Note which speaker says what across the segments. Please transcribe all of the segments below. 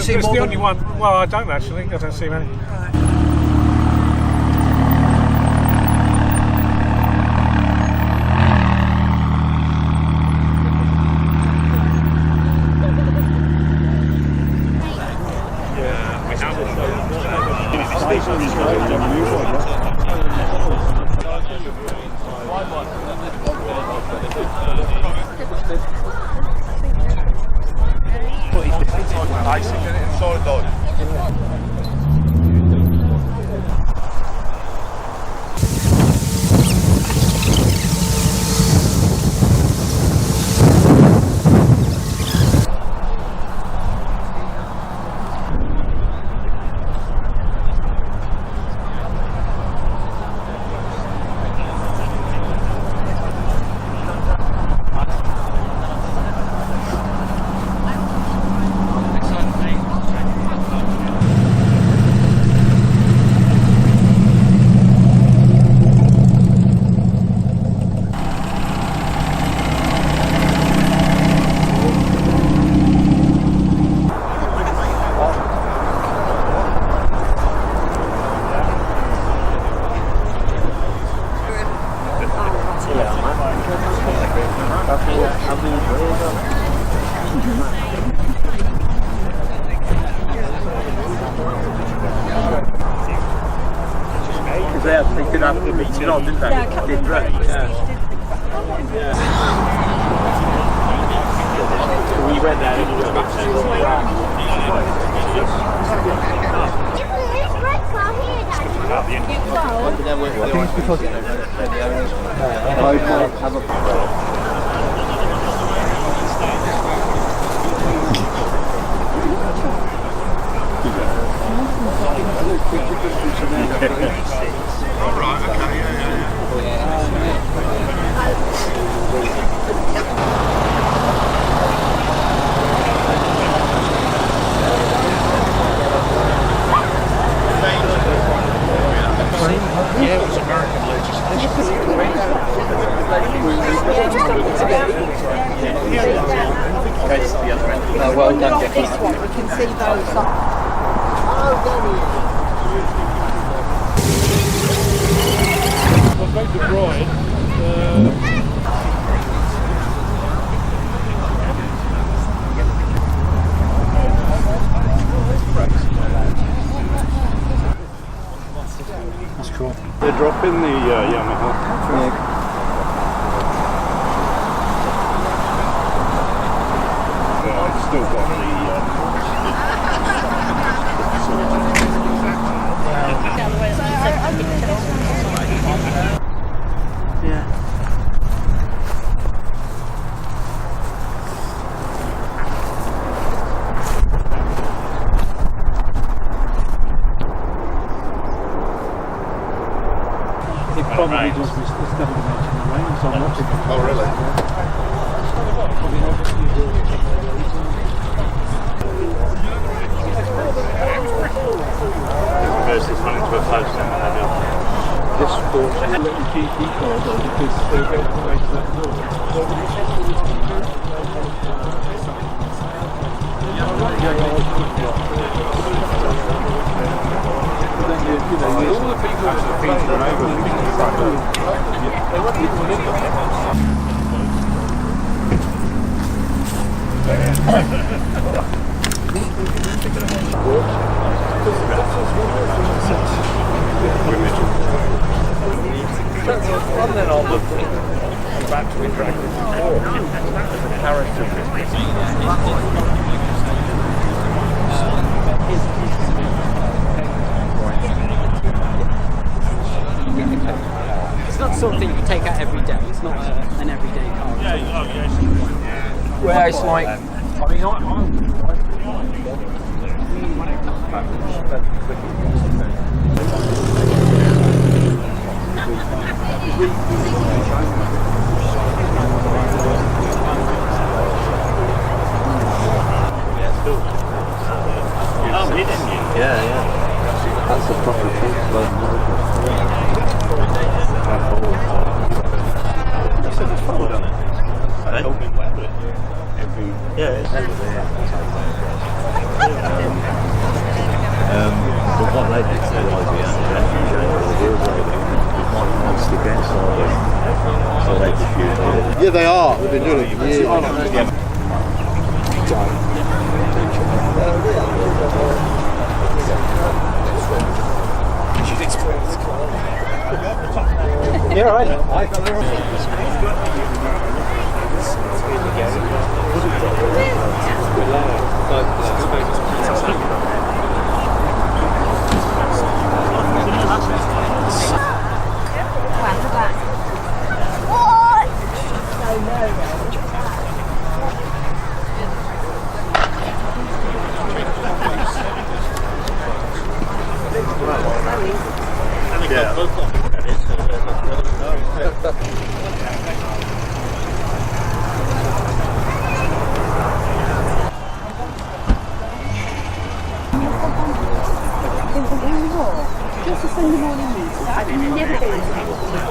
Speaker 1: see
Speaker 2: it's
Speaker 1: more
Speaker 2: the
Speaker 1: than...
Speaker 2: only one. Well, I don't actually. I don't see many.
Speaker 3: They could have the meeting on, didn't they?
Speaker 4: Yeah,
Speaker 3: did great. We went there and it was
Speaker 1: Alright, okay,
Speaker 4: Yeah, it was American legislation.
Speaker 3: well done, Jackie.
Speaker 4: This one, we can see those.
Speaker 2: I've made the bride.
Speaker 1: That's cool.
Speaker 5: They're dropping the Yamaha. It's still got the
Speaker 3: Yeah.
Speaker 1: It probably just was never mentioned in the rain, so I'm not thinking.
Speaker 5: Oh, really? Versus running to a close down.
Speaker 1: This sport is a little GT car though, because they'll go all the way to that
Speaker 3: And then I'll look back to interactive character.
Speaker 6: It's not something you take out every day. It's not an everyday car.
Speaker 3: Where it's like, I mean,
Speaker 5: Yeah. That's a proper thing. You said it's forward on it. Yeah, it's
Speaker 7: Yeah, they are. They've been doing it for years.
Speaker 3: You're all right.
Speaker 4: Just a Sunday morning meeting. I've never been to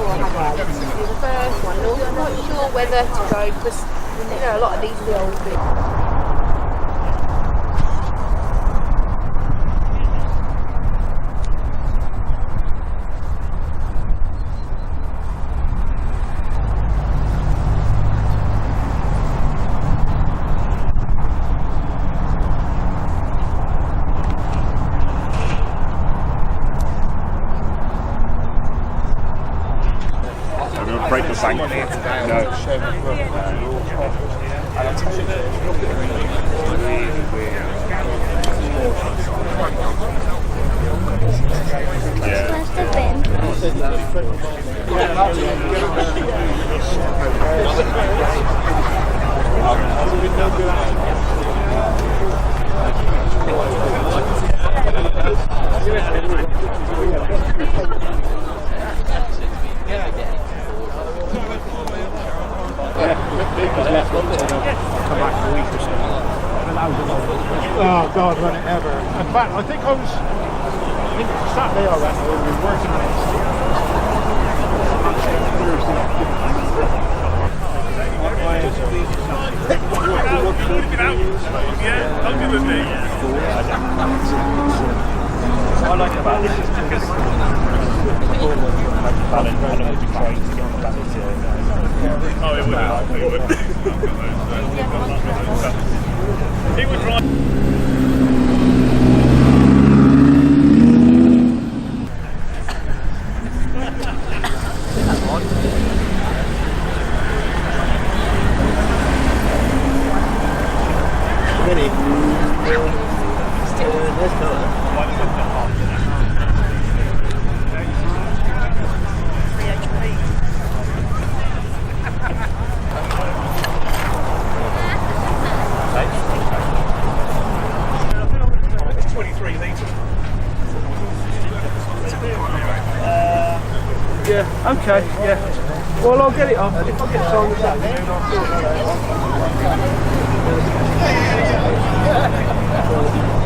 Speaker 4: one before. I had to do the first one. Also, I'm not sure whether to go because a lot of these are the old bits.
Speaker 3: Break the bank.
Speaker 2: Oh God, when it ever. In fact, I think Saturday I went, we were working on it.
Speaker 5: What I like about this is because oh, it would. He would ride.
Speaker 1: Yeah, okay, yeah. Well, I'll get it up. If I get time this afternoon, I'll see it.